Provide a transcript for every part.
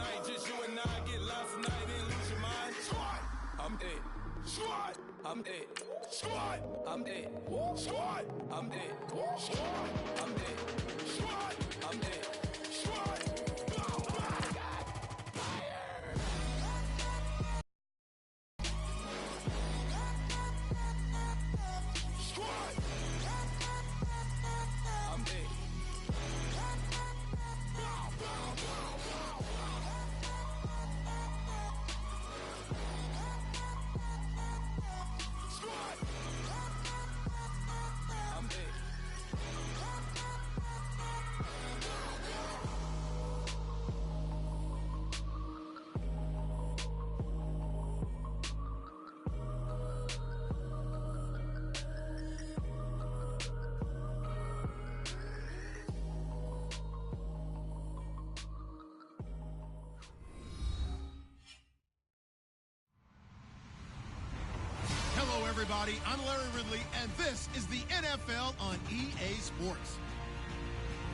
night, just you and I get lost tonight and lose your mind. Squad, I'm it. Squad, I'm it. Squad, I'm it. Squad, I'm it. Squad, I'm it. Squad, I'm it. Squad. Hello, everybody. I'm Larry Ridley, and this is the NFL on EA Sports.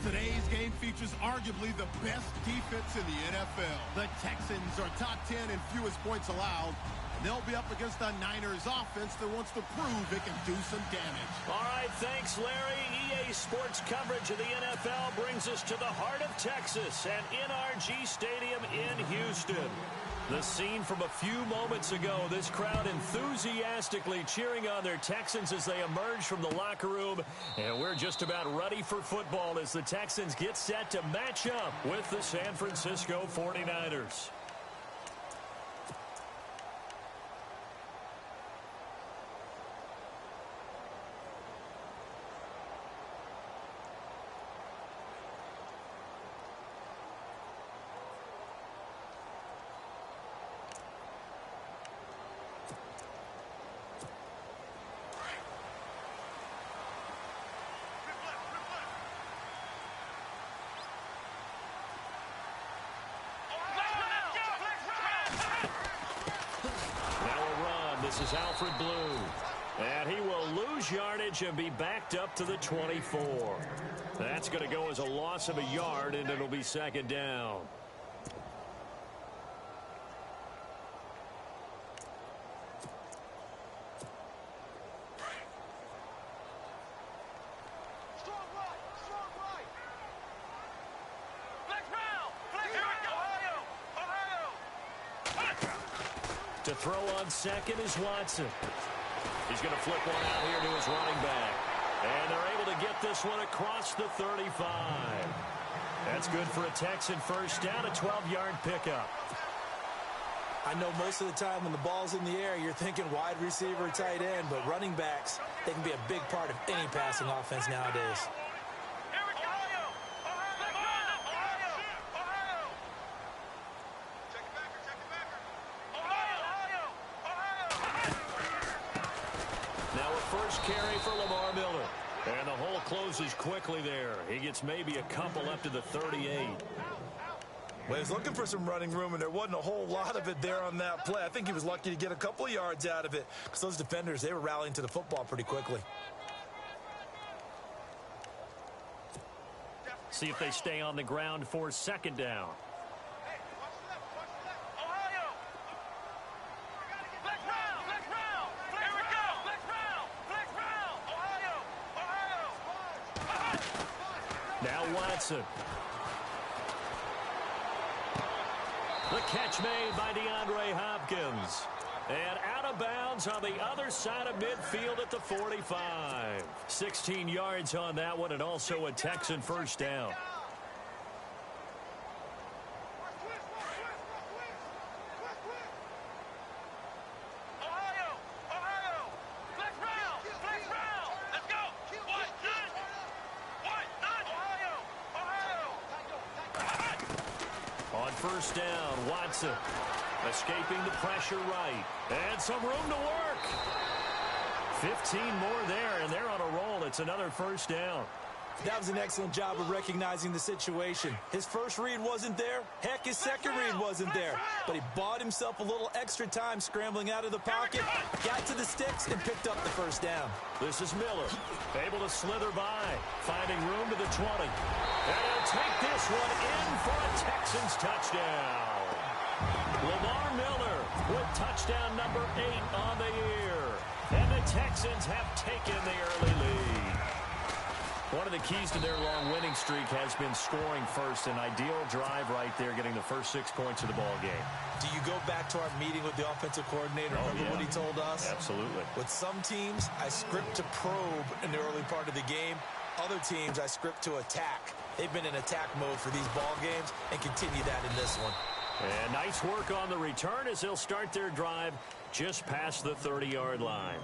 Today's game features arguably the best defense in the NFL. The Texans are top 10 in fewest points allowed, and they'll be up against a Niners offense that wants to prove it can do some damage. All right, thanks, Larry. EA Sports coverage of the NFL brings us to the heart of Texas at NRG Stadium in Houston. The scene from a few moments ago, this crowd enthusiastically cheering on their Texans as they emerge from the locker room. And we're just about ready for football as the Texans get set to match up with the San Francisco 49ers. This is Alfred Blue. And he will lose yardage and be backed up to the 24. That's going to go as a loss of a yard, and it'll be second down. To throw on second is Watson. He's going to flip one out here to his running back. And they're able to get this one across the 35. That's good for a Texan first down, a 12-yard pickup. I know most of the time when the ball's in the air, you're thinking wide receiver, tight end, but running backs, they can be a big part of any passing offense nowadays. Carry for Lamar Miller. And the hole closes quickly there. He gets maybe a couple up to the 38. Well, he's looking for some running room, and there wasn't a whole lot of it there on that play. I think he was lucky to get a couple of yards out of it because those defenders, they were rallying to the football pretty quickly. See if they stay on the ground for second down. Now Watson. The catch made by DeAndre Hopkins. And out of bounds on the other side of midfield at the 45. 16 yards on that one, and also a Texan first down. First down, Watson escaping the pressure right. And some room to work. 15 more there, and they're on a roll. It's another first down. That was an excellent job of recognizing the situation. His first read wasn't there. Heck, his second read wasn't there. But he bought himself a little extra time scrambling out of the pocket, got to the sticks, and picked up the first down. This is Miller, able to slither by, finding room to the 20. And he'll take this one in for a Texans touchdown. Lamar Miller with touchdown number 8 on the year. And the Texans have taken the early lead. One of the keys to their long winning streak has been scoring first. An ideal drive right there, getting the first 6 points of the ball game. Do you go back to our meeting with the offensive coordinator? Remember what he told us? Absolutely. With some teams, I script to probe in the early part of the game. Other teams, I script to attack. They've been in attack mode for these ball games and continue that in this one. And nice work on the return as they'll start their drive just past the 30-yard line.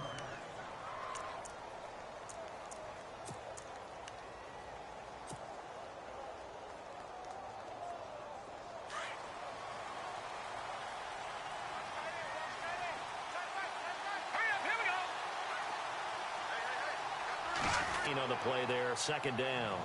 On the play there, second down.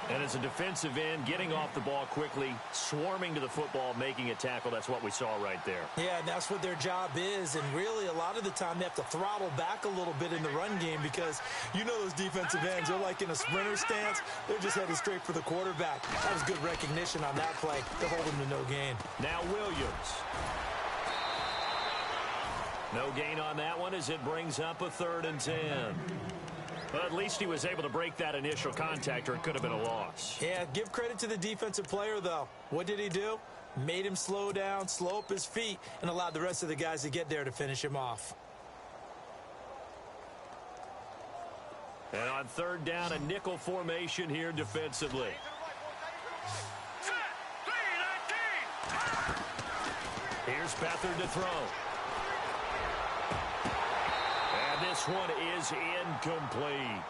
And as a defensive end, getting off the ball quickly, swarming to the football, making a tackle. That's what we saw right there. Yeah, and that's what their job is. And really, a lot of the time, they have to throttle back a little bit in the run game because you know those defensive ends, they're like in a sprinter stance. They're just headed straight for the quarterback. That was good recognition on that play. They're holding to no gain. Now Williams. No gain on that one as it brings up a 3rd and 10. But at least he was able to break that initial contact, or it could have been a loss. Yeah, give credit to the defensive player, though. What did he do? Made him slow down, slow up his feet, and allowed the rest of the guys to get there to finish him off. And on 3rd down, a nickel formation here defensively. Here's Beathard to throw. This one is incomplete.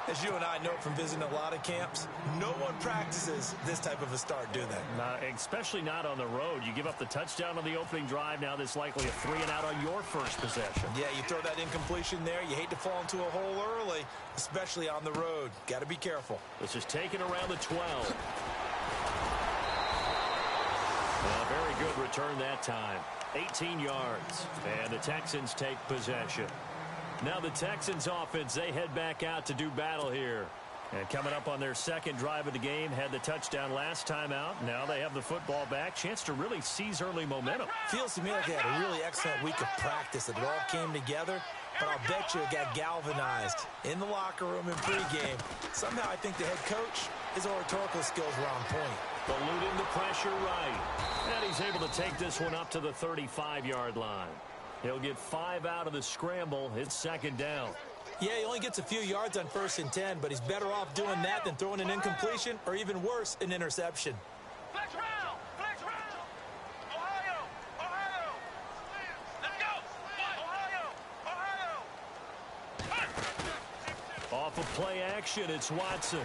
As you and I know from visiting a lot of camps, no one practices this type of a start, do they? Especially not on the road. You give up the touchdown on the opening drive. Now there's likely a 3-and-out on your first possession. Yeah, you throw that incompletion there. You hate to fall into a hole early, especially on the road. Got to be careful. This is taken around the 12. Very good return that time. 18 yards. And the Texans take possession. Now the Texans offense, they head back out to do battle here. And coming up on their second drive of the game, had the touchdown last time out. Now they have the football back. Chance to really seize early momentum. Feels to me like they had a really excellent week of practice. It all came together. But I'll bet you it got galvanized in the locker room in pregame. Somehow I think the head coach, his oratorical skills were on point. Eluding the pressure right. And he's able to take this one up to the 35-yard line. He'll get 5 out of the scramble. It's 2nd down. Yeah, he only gets a few yards on 1st and 10, but he's better off doing that than throwing an incompletion or even worse, an interception. Flex round! Flex round! Ohio! Ohio! Let's go! Ohio! Ohio! Off of play action, it's Watson.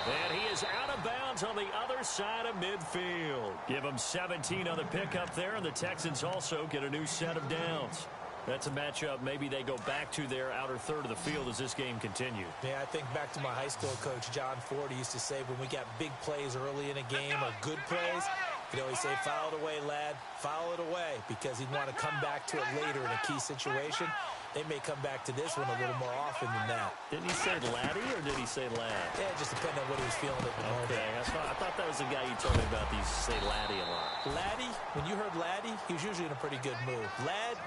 And he is out of bounds on the other side of midfield. Give him 17 on the pickup there, and the Texans also get a new set of downs. That's a matchup maybe they go back to their outer third of the field as this game continues. Yeah, I think back to my high school coach, John Ford. He used to say when we got big plays early in a game or good plays, he'd always say, foul it away, lad, foul it away, because he'd want to come back to it later in a key situation. They may come back to this one a little more often than that. Didn't he say laddie or did he say lad? Yeah, it just depended on what he was feeling at the moment. Okay, I thought that was the guy you told me about. He used to say laddie a lot. Laddie, when you heard laddie, he was usually in a pretty good mood. Lad,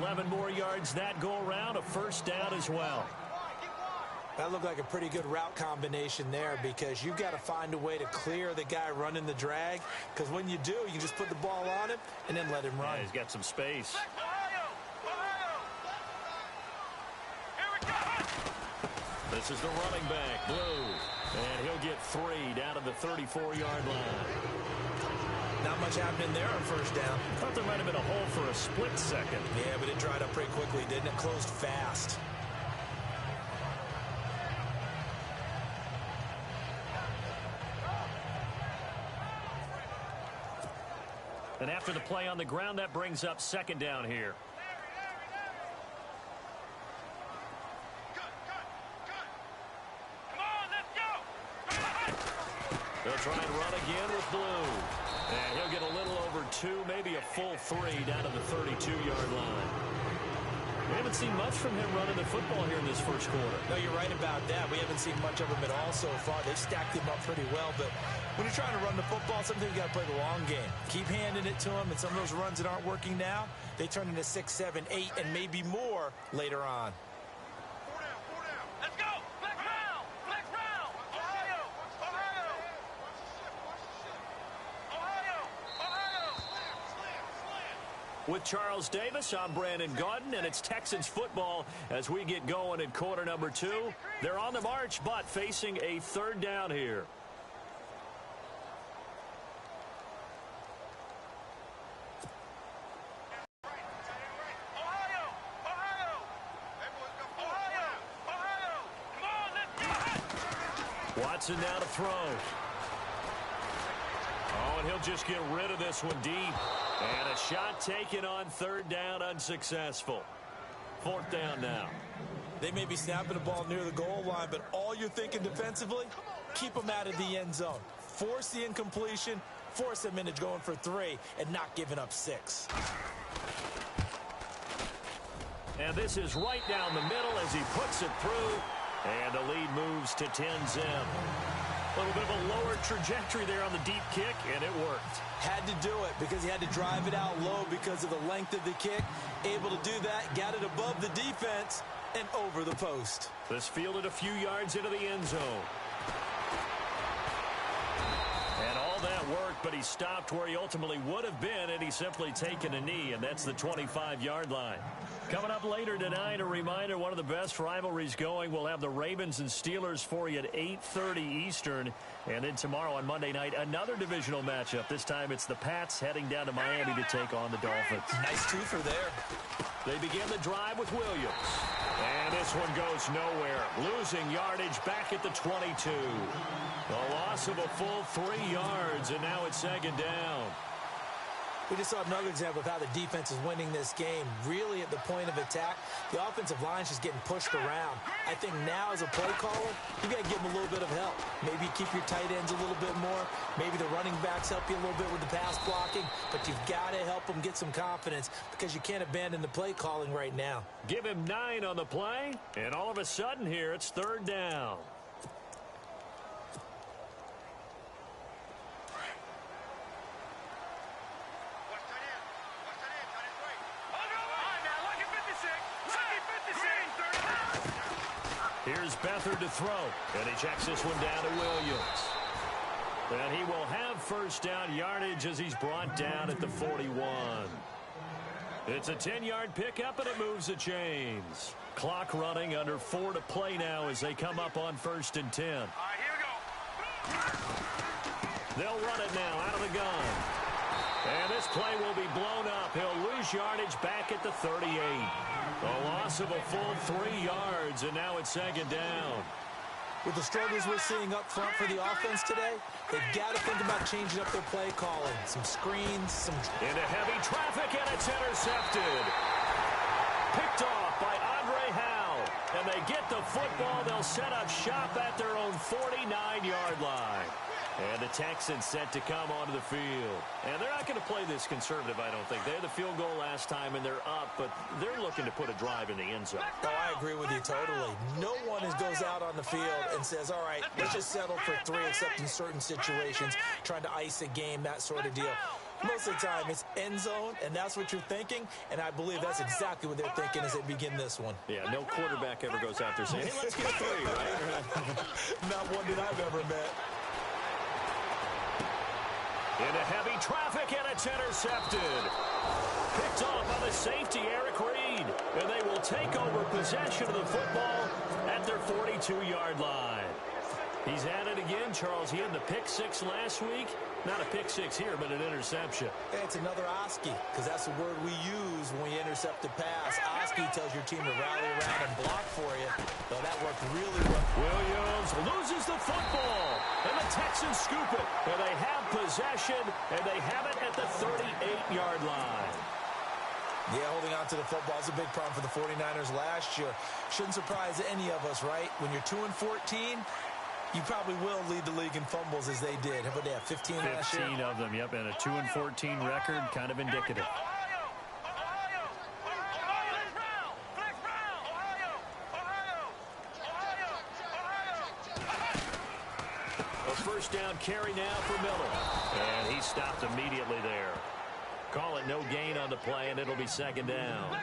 11 more yards that go around, a 1st down as well. That looked like a pretty good route combination there because you've got to find a way to clear the guy running the drag, because when you do, you can just put the ball on him and then let him run. Yeah, he's got some space. This is the running back, Blue. And he'll get 3 down to the 34-yard line. Not much happening there on 1st down. Thought there might have been a hole for a split second. Yeah, but it dried up pretty quickly, didn't it? Closed fast. And after the play on the ground, that brings up 2nd down here. They'll try and run again with Blue. And he'll get a little over 2, maybe a full 3 down to the 32-yard line. We haven't seen much from him running the football here in this first quarter. No, you're right about that. We haven't seen much of him at all so far. They've stacked him up pretty well, but when you're trying to run the football, sometimes you got to play the long game. Keep handing it to him, and some of those runs that aren't working now, they turn into 6, 7, 8, and maybe more later on. Let's go! Flex round! Flex round! Ohio! Ohio! Ohio! Ohio! With Charles Davis, I'm Brandon Gaudin, and it's Texans football as we get going in quarter number 2. They're on the march, but facing a third down here. Watson now to throw. Oh, and he'll just get rid of this one deep. And a shot taken on third down, unsuccessful. Fourth down now. They may be snapping the ball near the goal line, but all you're thinking defensively, keep them out of the end zone. Force the incompletion, force them into going for 3, and not giving up 6. And this is right down the middle as he puts it through. And the lead moves to 10-zip. A little bit of a lower trajectory there on the deep kick, and it worked. Had to do it because he had to drive it out low because of the length of the kick. Able to do that, got it above the defense and over the post. This fielded a few yards into the end zone. And all that worked, but he stopped where he ultimately would have been had he simply taken a knee, and that's the 25-yard line. Coming up later tonight, a reminder, one of the best rivalries going. We'll have the Ravens and Steelers for you at 8:30 Eastern. And then tomorrow on Monday night, another divisional matchup. This time it's the Pats heading down to Miami to take on the Dolphins. Nice twofer there. They begin the drive with Williams. And this one goes nowhere. Losing yardage back at the 22. A loss of a full 3 yards, and now it's second down. We just saw another example of how the defense is winning this game. Really at the point of attack, the offensive line is just getting pushed around. I think now as a play caller, you got to give them a little bit of help. Maybe keep your tight ends a little bit more. Maybe the running backs help you a little bit with the pass blocking. But you've got to help them get some confidence because you can't abandon the play calling right now. Give him 9 on the play, and all of a sudden here it's third down. Here's Beathard to throw, and he checks this one down to Williams. And he will have first down yardage as he's brought down at the 41. It's a 10-yard pickup, and it moves the chains. Clock running, under 4 to play now as they come up on 1st and 10. All right, here we go. They'll run it now out of the gun. And this play will be blown up. He'll lose yardage back at the 38. A loss of a full 3 yards, and now it's second down. With the struggles we're seeing up front for the offense today, they've got to think about changing up their play calling. Some screens, some... Into heavy traffic, and it's intercepted. Picked off by Andre Howe. And they get the football. They'll set up shop at their own 49-yard line. And the Texans set to come onto the field. And they're not going to play this conservative, I don't think. They had the field goal last time, and they're up, but they're looking to put a drive in the end zone. Oh, I agree with you totally. No one goes out on the field and says, all right, let's just settle for 3, except in certain situations, trying to ice a game, that sort of deal. Most of the time, it's end zone, and that's what you're thinking, and I believe that's exactly what they're thinking as they begin this one. Yeah, no quarterback ever goes out there saying, hey, let's get 3, right? Not one that I've ever met. Into heavy traffic, and it's intercepted. Picked off by the safety, Eric Reed. And they will take over possession of the football at their 42-yard line. He's at it again, Charles. He had the pick 6 last week. Not a pick 6 here, but an interception. Hey, it's another Oski, because that's the word we use when you intercept a pass. Oski tells your team to rally around and block for you. So that worked really well. Williams loses the football, and the Texans scoop it. And they have possession, and they have it at the 38-yard line. Yeah, holding on to the football is a big problem for the 49ers last year. Shouldn't surprise any of us, right? When you're 2-14, you probably will lead the league in fumbles as they did. How about they have 15 last year? 15 of them, yep, and a 2-14 record, kind of indicative. Ohio! Ohio! Ohio! carry now for Miller. And he stopped immediately there. Call it no gain on the play, and it'll be second down.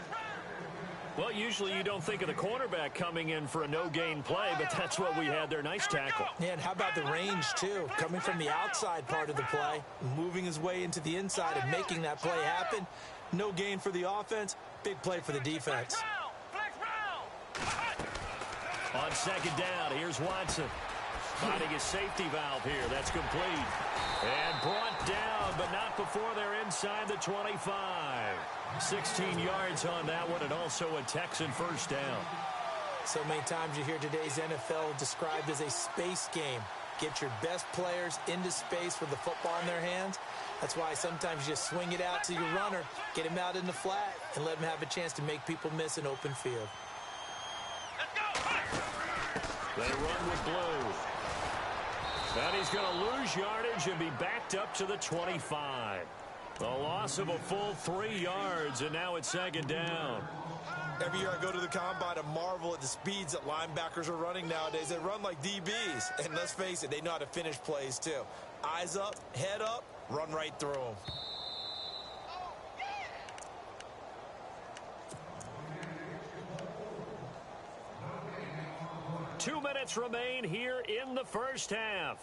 Well, usually you don't think of the cornerback coming in for a no-gain play, but that's what we had there. Nice tackle. Yeah, and how about the range, too? Coming from the outside part of the play, moving his way into the inside and making that play happen. No gain for the offense, big play for the defense. On second down, here's Watson. Finding his safety valve here. That's complete. And brought down, but not before they're inside the 25. 16 yards on that one, and also a Texan first down. So many times you hear today's NFL described as a space game. Get your best players into space with the football in their hands. That's why sometimes you just swing it out to your runner, get him out in the flat, and let him have a chance to make people miss an open field. They run with blue. And he's going to lose yardage and be backed up to the 25. A loss of a full 3 yards, and now it's second down. Every year I go to the combine and marvel at the speeds that linebackers are running nowadays. They run like DBs. And let's face it, they know how to finish plays too. Eyes up, head up, run right through them. 2 minutes remain here in the first half.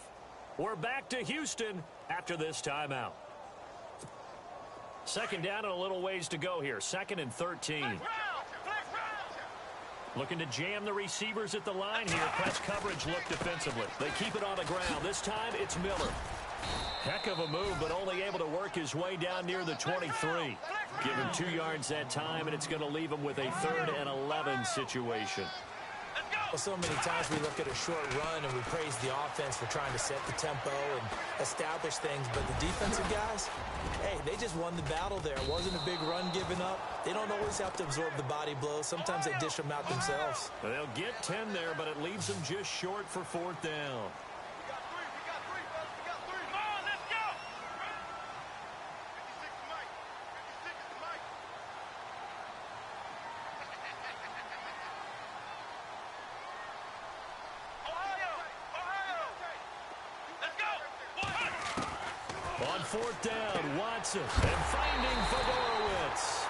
We're back to Houston after this timeout. Second down and a little ways to go here. 2nd and 13. Looking to jam the receivers at the line here. Press coverage look defensively. They keep it on the ground. This time it's Miller. Heck of a move, but only able to work his way down near the 23. Give him 2 yards that time, and it's going to leave him with a 3rd and 11 situation. Well, so many times we look at a short run and we praise the offense for trying to set the tempo and establish things, but the defensive guys, hey, they just won the battle there. It wasn't a big run given up. They don't always have to absorb the body blows. Sometimes they dish them out themselves. They'll get 10 there, but it leaves them just short for 4th down. On 4th down, Watson, and finding Fedorowicz.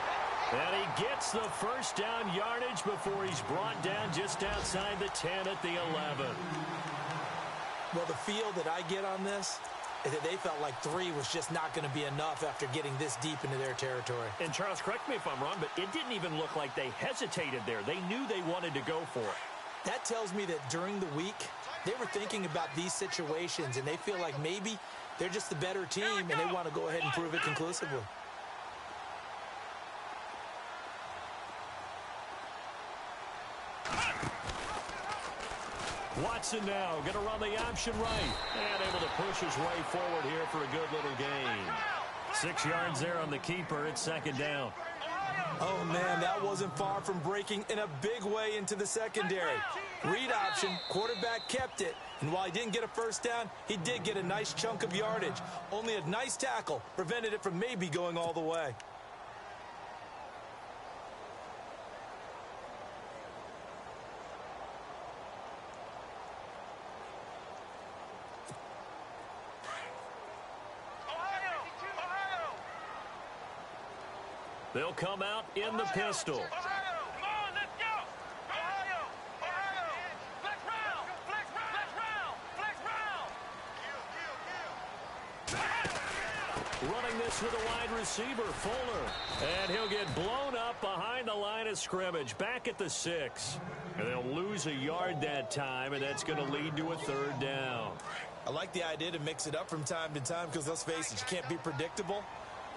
And he gets the first down yardage before he's brought down just outside the 10 at the 11. Well, the feel that I get on this is that they felt like 3 was just not going to be enough after getting this deep into their territory. And Charles, correct me if I'm wrong, but it didn't even look like they hesitated there. They knew they wanted to go for it. That tells me that during the week, they were thinking about these situations, and they feel like maybe they're just the better team, and they want to go ahead and prove it conclusively. Watson now going to run the option right, and able to push his way forward here for a good little gain. 6 yards there on the keeper. It's 2nd down. Oh, man, that wasn't far from breaking in a big way into the secondary. Read option, quarterback kept it, and while he didn't get a first down, he did get a nice chunk of yardage. Only a nice tackle prevented it from maybe going all the way. They'll come out in the pistol. Running this with a wide receiver, Fuller. And he'll get blown up behind the line of scrimmage, back at the 6. And they'll lose a yard that time, and that's going to lead to a 3rd down. I like the idea to mix it up from time to time because, let's face it, you can't be predictable.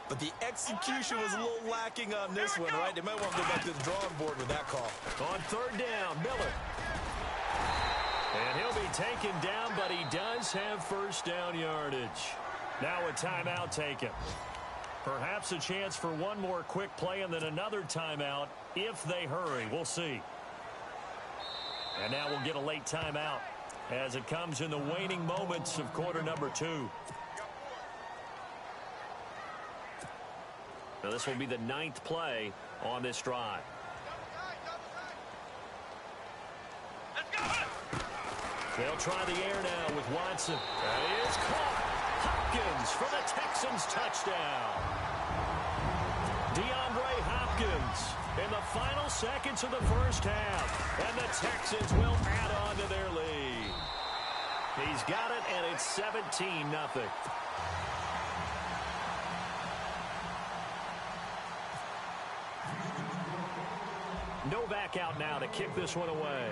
But the execution was a little lacking on this one, right? They might want to go back to the drawing board with that call. On 3rd down, Miller. And he'll be taken down, but he does have first down yardage. Now a timeout taken. Perhaps a chance for one more quick play and then another timeout if they hurry. We'll see. And now we'll get a late timeout as it comes in the waning moments of quarter number 2. Now this will be the 9th play on this drive. They'll try the air now with Watson. That is caught. Hopkins for the Texans touchdown. DeAndre Hopkins in the final seconds of the first half. And the Texans will add on to their lead. He's got it, and it's 17-0. Novak out now to kick this one away.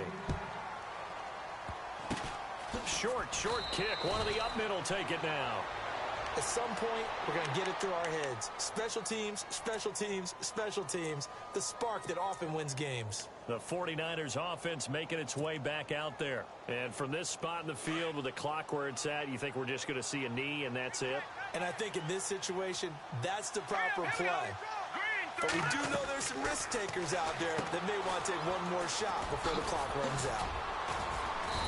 Short kick. One of the up middle take it now. At some point, we're going to get it through our heads. Special teams, special teams, special teams. The spark that often wins games. The 49ers offense making its way back out there. And from this spot in the field with the clock where it's at, you think we're just going to see a knee and that's it? And I think in this situation, that's the proper play. But we do know there's some risk takers out there that may want to take one more shot before the clock runs out.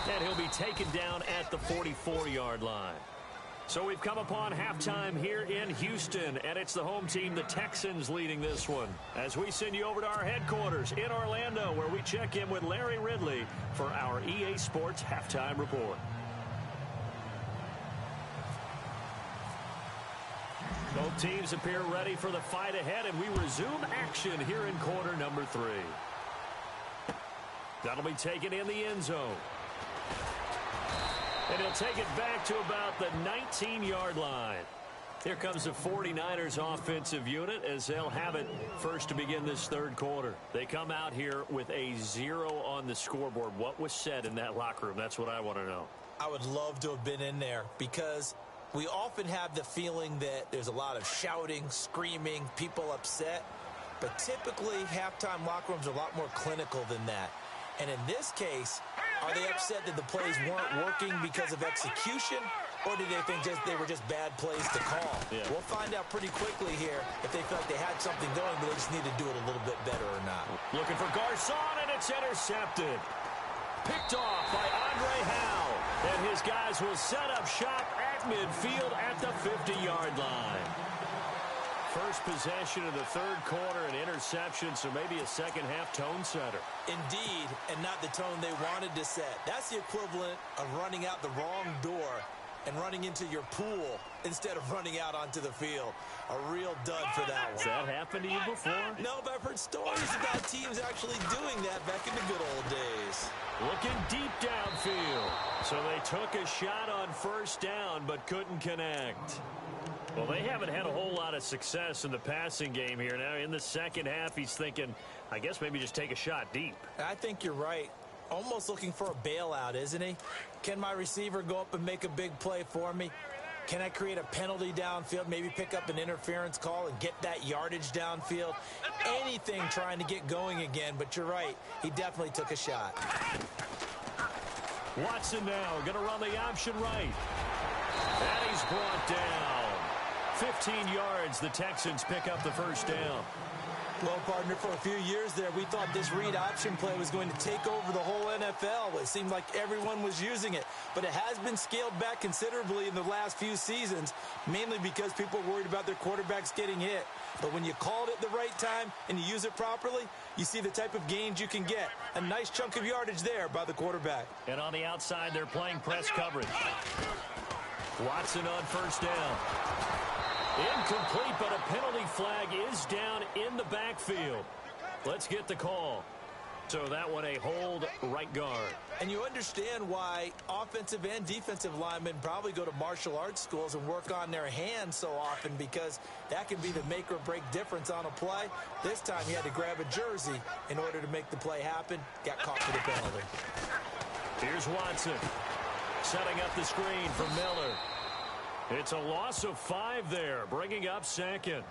And he'll be taken down at the 44-yard line. So we've come upon halftime here in Houston, and it's the home team, the Texans, leading this one. As we send you over to our headquarters in Orlando, where we check in with Larry Ridley for our EA Sports Halftime Report. Both teams appear ready for the fight ahead, and we resume action here in quarter number 3. That'll be taken in the end zone. And he'll take it back to about the 19-yard line. Here comes the 49ers offensive unit as they'll have it first to begin this third quarter. They come out here with a 0 on the scoreboard. What was said in that locker room? That's what I want to know. I would love to have been in there because we often have the feeling that there's a lot of shouting, screaming, people upset. But typically, halftime locker rooms are a lot more clinical than that. And in this case, are they upset that the plays weren't working because of execution, or did they think they were just bad plays to call? Yeah. We'll find out pretty quickly here if they feel like they had something going, but they just need to do it a little bit better or not. Looking for Garcon, and it's intercepted. Picked off by Andre Howe. And his guys will set up shop at midfield at the 50-yard line. First possession of the third quarter, an interception, so maybe a second-half tone setter. Indeed, and not the tone they wanted to set. That's the equivalent of running out the wrong door and running into your pool instead of running out onto the field. A real dud for that one. Has that happened to you before? No, but I've heard stories about teams actually doing that back in the good old days. Looking deep downfield. So they took a shot on first down but couldn't connect. Well, they haven't had a whole lot of success in the passing game here. Now, in the second half, he's thinking, I guess maybe just take a shot deep. I think you're right. Almost looking for a bailout, isn't he? Can my receiver go up and make a big play for me? Can I create a penalty downfield, maybe pick up an interference call and get that yardage downfield? Anything trying to get going again, but you're right. He definitely took a shot. Watson now going to run the option right. And he's brought down. 15 yards, the Texans pick up the first down. Well, partner, for a few years there, we thought this read option play was going to take over the whole NFL. It seemed like everyone was using it. But it has been scaled back considerably in the last few seasons, mainly because people are worried about their quarterbacks getting hit. But when you called it the right time and you use it properly, you see the type of gains you can get. A nice chunk of yardage there by the quarterback. And on the outside, they're playing press coverage. Watson on first down. Incomplete, but a penalty flag is down in the backfield. Let's get the call. So that one a hold right guard. And you understand why offensive and defensive linemen probably go to martial arts schools and work on their hands so often, because that can be the make or break difference on a play. This time he had to grab a jersey in order to make the play happen. Got caught for the penalty. Here's Watson setting up the screen for Miller. It's a loss of 5 there, bringing up second.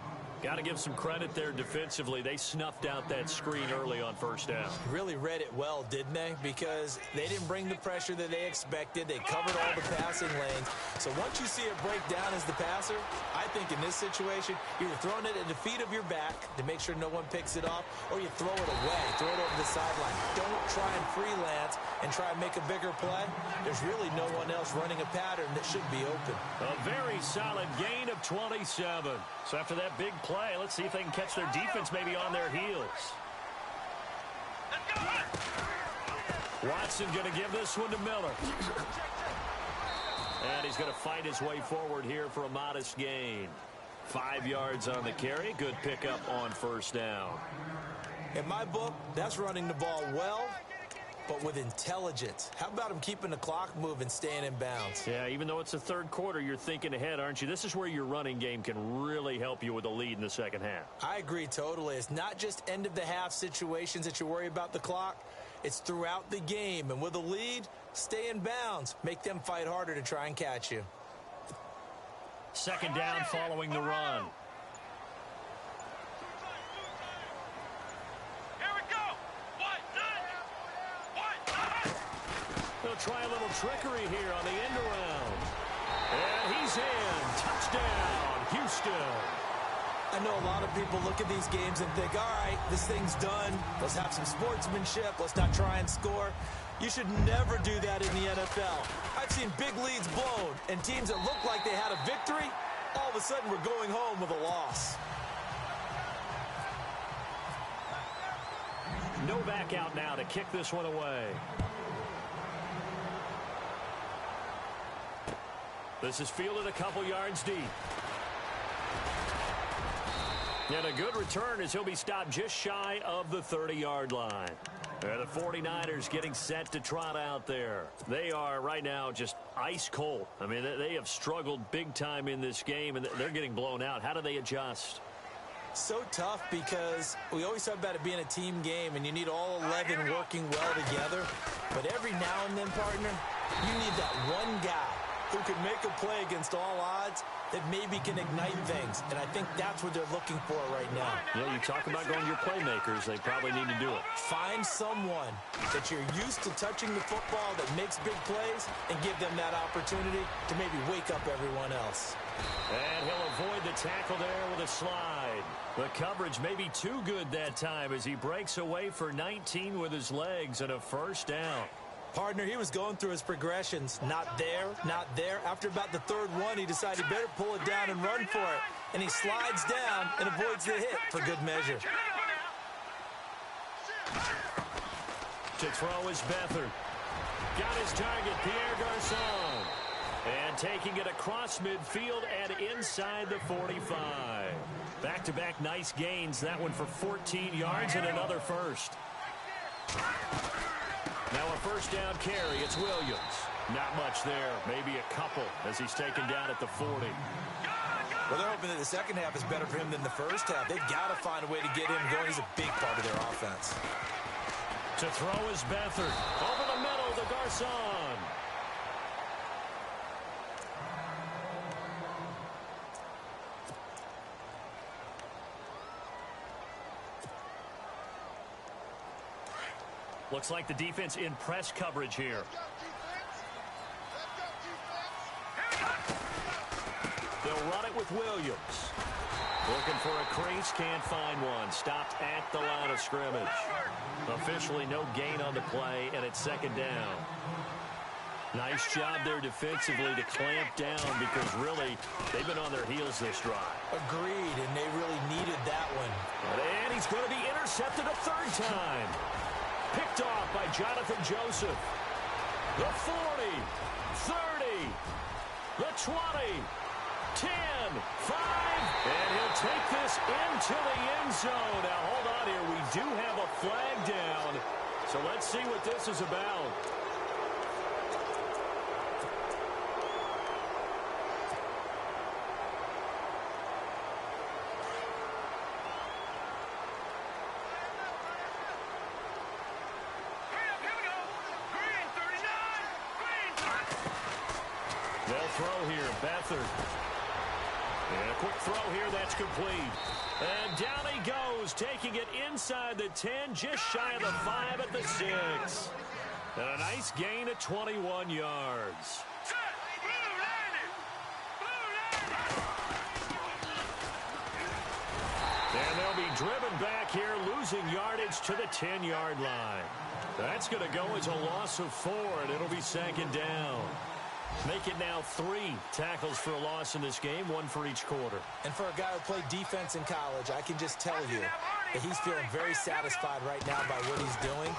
Got to give some credit there defensively. They snuffed out that screen early on first down. Really read it well, didn't they? Because they didn't bring the pressure that they expected. They covered all the passing lanes. So once you see it break down as the passer, I think in this situation, you're throwing it at the feet of your back to make sure no one picks it off, or you throw it away, throw it over the sideline. Don't try and freelance and try and make a bigger play. There's really no one else running a pattern that should be open. A very solid gain of 27. So after that big play, let's see if they can catch their defense maybe on their heels. Watson going to give this one to Miller. And he's going to fight his way forward here for a modest gain. 5 yards on the carry. Good pickup on first down. In my book, that's running the ball well, but with intelligence. How about him keeping the clock moving, staying in bounds? Yeah, even though it's the third quarter, you're thinking ahead, aren't you? This is where your running game can really help you with a lead in the second half. I agree totally. It's not just end-of-the-half situations that you worry about the clock. It's throughout the game. And with a lead, stay in bounds. Make them fight harder to try and catch you. Second down following the run. Here we go. They'll try a little trickery here on the end around. And he's in. Touchdown, Houston. I know a lot of people look at these games and think, all right, this thing's done. Let's have some sportsmanship. Let's not try and score. You should never do that in the NFL. I've seen big leads blown, and teams that looked like they had a victory, all of a sudden we're going home with a loss. No back out now to kick this one away. This is fielded a couple yards deep. And a good return as he'll be stopped just shy of the 30-yard line. The 49ers getting set to trot out there. They are right now just ice cold. I mean, they have struggled big time in this game, and they're getting blown out. How do they adjust? So tough because we always talk about it being a team game, and you need all 11 working well together. But every now and then, partner, you need that one guy who can make a play against all odds that maybe can ignite things. And I think that's what they're looking for right now. Yeah, you talk about going to your playmakers. They probably need to do it. Find someone that you're used to touching the football that makes big plays and give them that opportunity to maybe wake up everyone else. And he'll avoid the tackle there with a slide. The coverage may be too good that time as he breaks away for 19 with his legs and a first down. Partner, he was going through his progressions. Not there, not there. After about the third one, he decided he better pull it down and run for it. And he slides down and avoids the hit for good measure. To throw is Beathard. Got his target, Pierre Garçon. And taking it across midfield and inside the 45. Back-to-back nice gains. That one for 14 yards and another first. Now a first down carry. It's Williams. Not much there. Maybe a couple as he's taken down at the 40. Well, they're hoping that the second half is better for him than the first half. They've got to find a way to get him going. He's a big part of their offense. To throw is Beathard. Over the middle to Garçon. Looks like the defense in press coverage here. They'll run it with Williams. Looking for a crease, can't find one. Stopped at the line of scrimmage. Officially no gain on the play, and it's second down. Nice job there defensively to clamp down because really they've been on their heels this drive. Agreed, and they really needed that one. And he's going to be intercepted a third time. Picked off by Jonathan Joseph. The 40, 30, the 20, 10, 5, and he'll take this into the end zone. Now, hold on here. We do have a flag down, so let's see what this is about. Throw here, Beathard. And a quick throw here, that's complete. And down he goes, taking it inside the 10, just shy of the 5 at the 6. And a nice gain of 21 yards. And they'll be driven back here, losing yardage to the 10-yard line. That's going to go as a loss of 4, and it'll be second down. Make it now 3 tackles for a loss in this game, 1 for each quarter. And for a guy who played defense in college, I can just tell you that he's feeling very satisfied right now by what he's doing.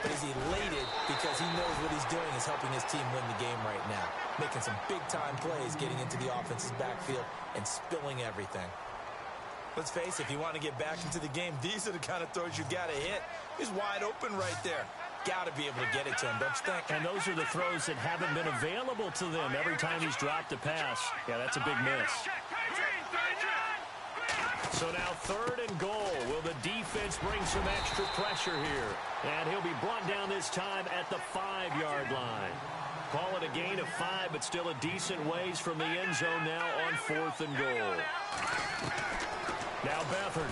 but he's elated because he knows what he's doing is helping his team win the game right now. Making some big-time plays, getting into the offense's backfield, and spilling everything. Let's face it, if you want to get back into the game, these are the kind of throws you got to hit. He's wide open right there. Got to be able to get it to him, don't you think? And those are the throws that haven't been available to them every time he's dropped a pass. Yeah, that's a big miss. So now 3rd and goal. Will the defense bring some extra pressure here? And he'll be brought down this time at the 5-yard line. Call it a gain of 5, but still a decent ways from the end zone now on 4th and goal. Now Beathard.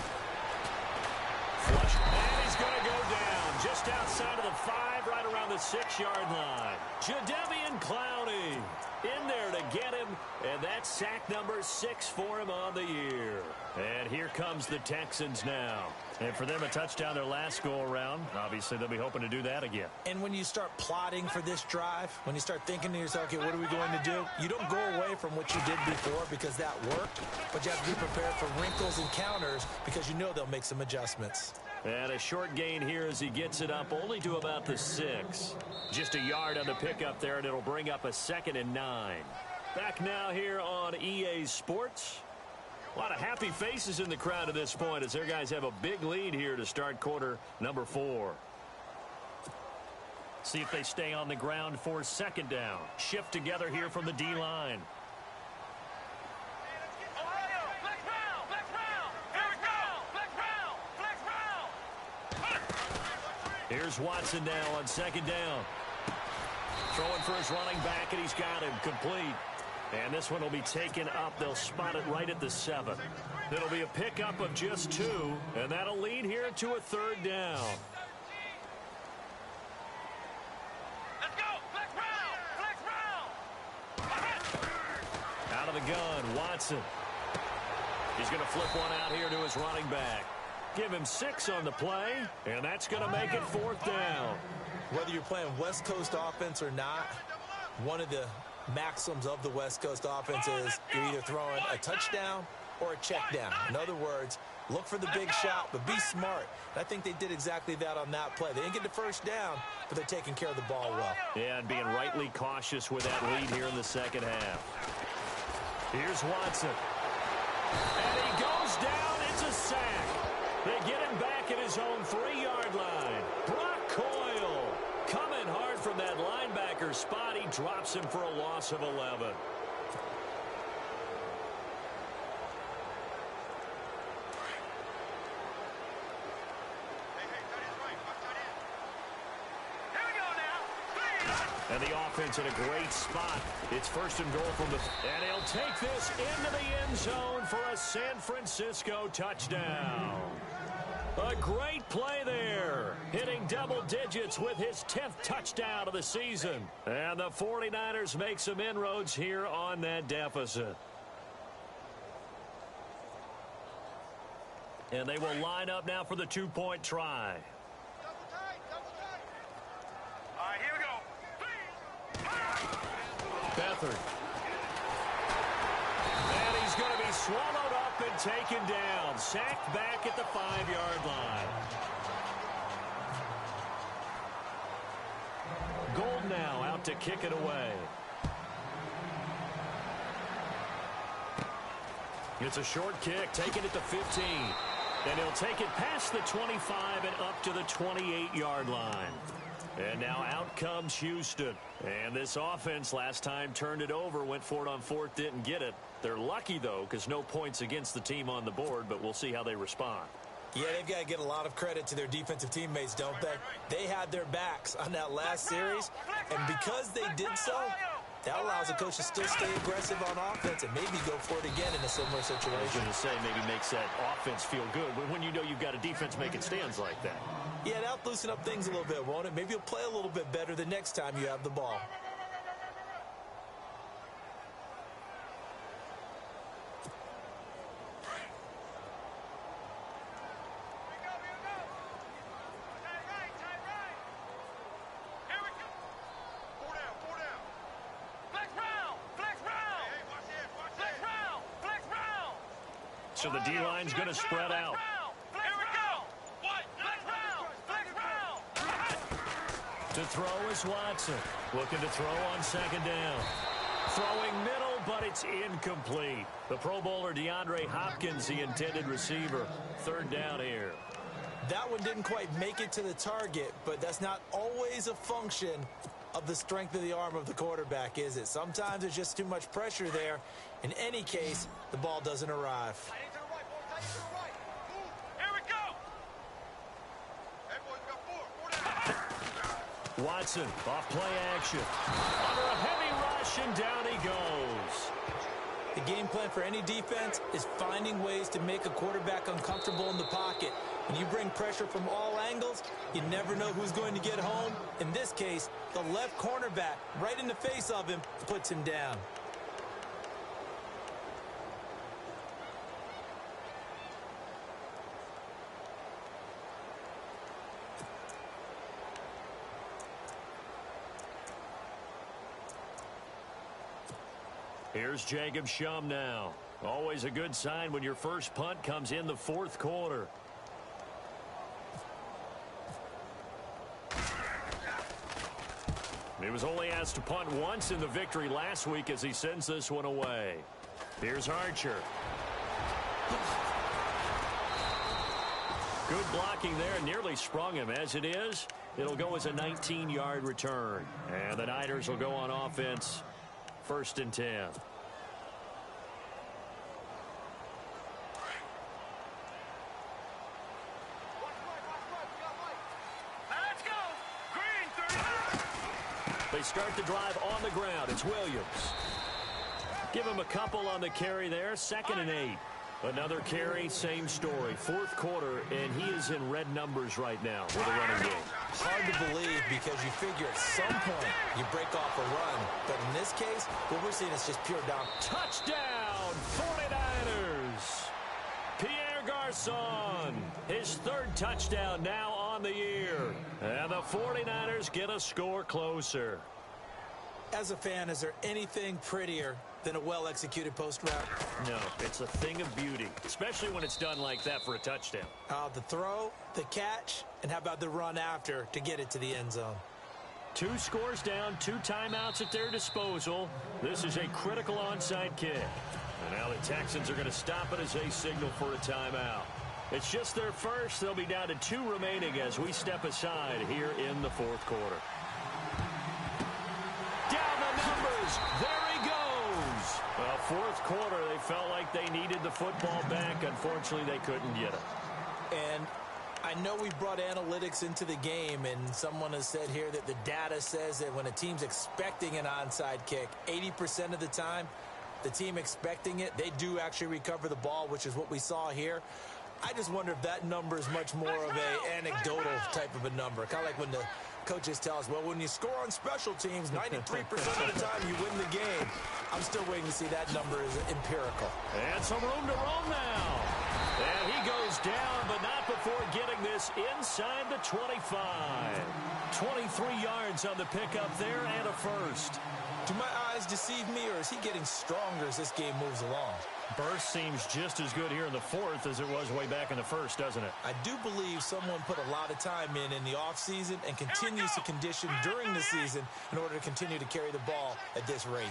Flush, and he's going to go down just outside of the 5, right around the 6-yard line. Jadeveon Clowney in there to get him, and that's sack number 6 for him on the year. And here comes the Texans now. And for them, a touchdown their last go-around. Obviously, they'll be hoping to do that again. And when you start plotting for this drive, when you start thinking to yourself, okay, what are we going to do? You don't go away from what you did before because that worked, but you have to be prepared for wrinkles and counters because you know they'll make some adjustments. And a short gain here as he gets it up only to about the 6. Just a yard on the pickup there, and it'll bring up a 2nd and 9. Back now here on EA Sports. A lot of happy faces in the crowd at this point as their guys have a big lead here to start quarter number 4. See if they stay on the ground for 2nd down. Shift together here from the D-line. Here's Watson now on 2nd down. Throwing for his running back, and he's got him complete. And this one will be taken up. They'll spot it right at the 7. It'll be a pickup of just 2, and that'll lead here to a 3rd down. Let's go! Flex round! Flex round! Out of the gun, Watson. He's going to flip one out here to his running back. Give him 6 on the play, and that's going to make it 4th down. Whether you're playing West Coast offense or not, one of the maxims of the West Coast offense is you're either throwing a touchdown or a check down. In other words, look for the big shot, but be smart. And I think they did exactly that on that play. They didn't get the first down, but they're taking care of the ball well. Yeah, and being rightly cautious with that lead here in the 2nd half. Here's Watson. And he goes down. It's a sack. They get him back at his own 3-yard line. Brock Coyle coming hard from that linebacker spot. He drops him for a loss of 11. And the offense in a great spot. It's 1st and goal from the... And he'll take this into the end zone for a San Francisco touchdown. A great play there. Hitting double digits with his 10th touchdown of the season. And the 49ers make some inroads here on that deficit. And they will line up now for the 2-point try. All right, here we go. Beathard. And he's going to be swallowed up and taken down. Sacked back at the 5-yard line. Gold now out to kick it away. It's a short kick, taking it to 15. And he'll take it past the 25 and up to the 28-yard line. And now out comes Houston. And this offense last time turned it over, went for it on 4th, didn't get it. They're lucky, though, because no points against the team on the board, but we'll see how they respond. Yeah, they've got to get a lot of credit to their defensive teammates, don't they? They had their backs on that last series, and because they did so, that allows the coach to still stay aggressive on offense and maybe go for it again in a similar situation. I was going to say, maybe makes that offense feel good when you know you've got a defense making stands like that. Yeah, that'll loosen up things a little bit, won't it? Maybe you'll play a little bit better the next time you have the ball. So the D-line's going to spread out. To throw is Watson. Looking to throw on second down. Throwing middle, but it's incomplete. The Pro Bowler DeAndre Hopkins, the intended receiver. Third down here. That one didn't quite make it to the target, but that's not always a function of the strength of the arm of the quarterback, is it? Sometimes there's just too much pressure there. In any case, the ball doesn't arrive. Here we go. Hey, boys, we got four. Watson off play action. Under a heavy rush, and down he goes. The game plan for any defense is finding ways to make a quarterback uncomfortable in the pocket. When you bring pressure from all angles, you never know who's going to get home. In this case, the left cornerback, right in the face of him, puts him down. Here's Jacob Shum now. Always a good sign when your first punt comes in the fourth quarter. He was only asked to punt once in the victory last week as he sends this one away. Here's Archer. Good blocking there. Nearly sprung him. As it is, it'll go as a 19-yard return. And the Niners will go on offense. First and 10. Let's go. Green 30. They start the drive on the ground. It's Williams. Give him a couple on the carry there. 2nd and 8. Another carry, same story. Fourth quarter, and he is in red numbers right now with a running game. Hard to believe because you figure at some point you break off a run. But in this case, what we're seeing is just pure down. Touchdown, 49ers. Pierre Garçon, his third touchdown now on the year. And the 49ers get a score closer. As a fan, is there anything prettier than a well-executed post route? No, it's a thing of beauty, especially when it's done like that for a touchdown. The throw, the catch, and how about the run after to get it to the end zone? 2 scores down, 2 timeouts at their disposal. This is a critical onside kick. And now the Texans are going to stop it as they signal for a timeout. It's just their first. They'll be down to 2 remaining as we step aside here in the fourth quarter. Down the numbers. There he goes. Well, fourth quarter, they felt like they needed the football back. Unfortunately, they couldn't get it. And I know we brought analytics into the game, and someone has said here that the data says that when a team's expecting an onside kick, 80% of the time, the team expecting it, they do actually recover the ball, which is what we saw here. I just wonder if that number is much more of a anecdotal type of a number. Kind of like when the coaches tell us, well, when you score on special teams, 93% of the time you win the game. I'm still waiting to see that number is empirical. And some room to roam now. And he goes down, but not before getting this inside the 25. 23 yards on the pickup there and a first. Do my eyes deceive me, or is he getting stronger as this game moves along? Burst seems just as good here in the fourth as it was way back in the first, doesn't it? I do believe someone put a lot of time in the offseason and continues to condition during the season in order to continue to carry the ball at this rate.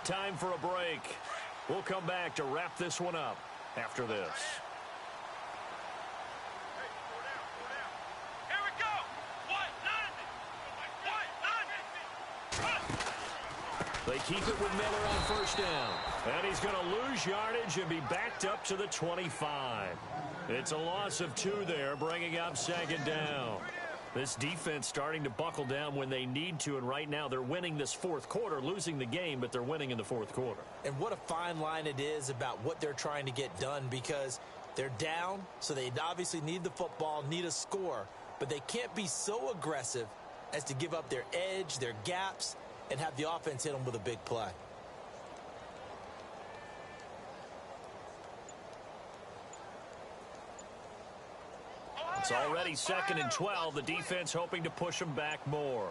Time for a break. We'll come back to wrap this one up after this. Hey, 4 down. Here we go. 1, 9. They keep it with Miller on first down. And he's going to lose yardage and be backed up to the 25. It's a loss of 2 there, bringing up second down. This defense starting to buckle down when they need to, and right now they're winning this fourth quarter, losing the game, but they're winning in the fourth quarter. And what a fine line it is about what they're trying to get done, because they're down, so they obviously need the football, need a score, but they can't be so aggressive as to give up their edge, their gaps, and have the offense hit them with a big play. It's already 2nd and 12. The defense hoping to push them back more.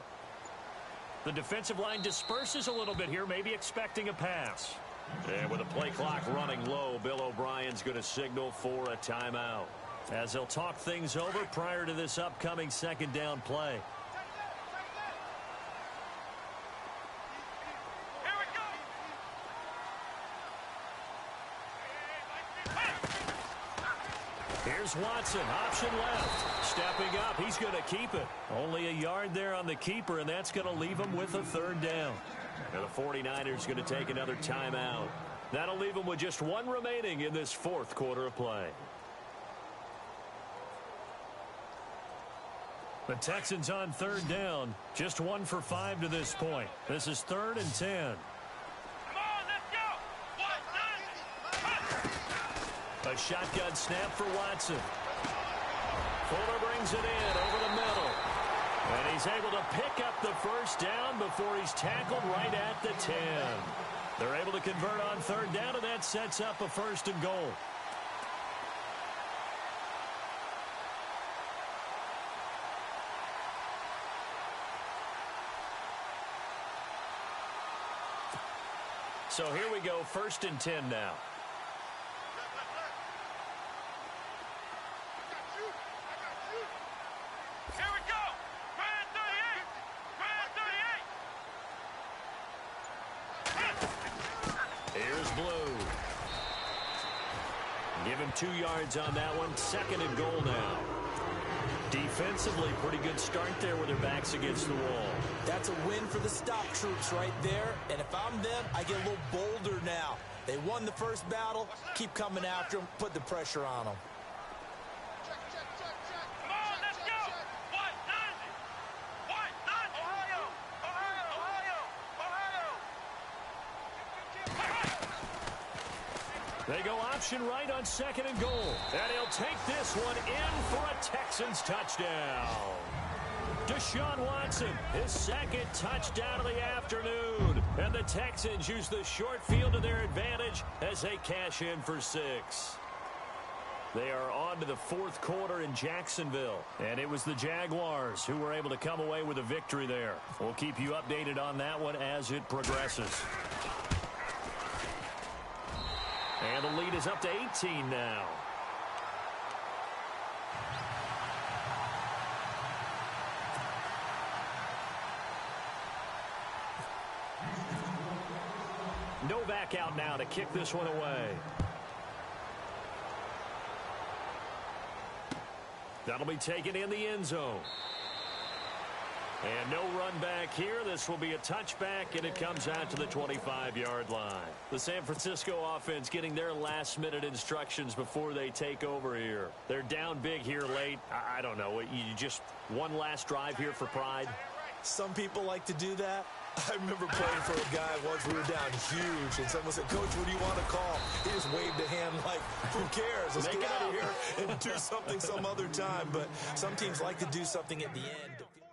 The defensive line disperses a little bit here, maybe expecting a pass. And with the play clock running low, Bill O'Brien's going to signal for a timeout, as he'll talk things over prior to this upcoming 2nd down play. Here's Watson, option left. Stepping up, he's going to keep it. Only a yard there on the keeper, and that's going to leave him with a 3rd down. And the 49ers going to take another timeout. That'll leave them with just 1 remaining in this 4th quarter of play. The Texans on 3rd down, just 1 for 5 to this point. This is 3rd and 10. A shotgun snap for Watson. Fuller brings it in over the middle. And he's able to pick up the 1st down before he's tackled right at the 10. They're able to convert on 3rd down, and that sets up a 1st and goal. So here we go, 1st and 10 now. Give him 2 yards on that one. 2nd and goal now. Defensively, pretty good start there with their backs against the wall. That's a win for the stop troops right there. And if I'm them, I get a little bolder now. They won the 1st battle. Keep coming after them. Put the pressure on them. They go option right on 2nd and goal. And he'll take this one in for a Texans touchdown. Deshaun Watson, his 2nd touchdown of the afternoon. And the Texans use the short field to their advantage as they cash in for 6. They are on to the 4th quarter in Jacksonville. And it was the Jaguars who were able to come away with a victory there. We'll keep you updated on that one as it progresses. And the lead is up to 18 now. Novak out now to kick this one away. That'll be taken in the end zone. And no run back here. This will be a touchback, and it comes out to the 25-yard line. The San Francisco offense getting their last-minute instructions before they take over here. They're down big here late. I don't know. You just one last drive here for pride? Some people like to do that. I remember playing for a guy once. We were down huge, and someone said, "Coach, what do you want to call?" He just waved a hand like, who cares? Let's get out of here and do something some other time. But some teams like to do something at the end.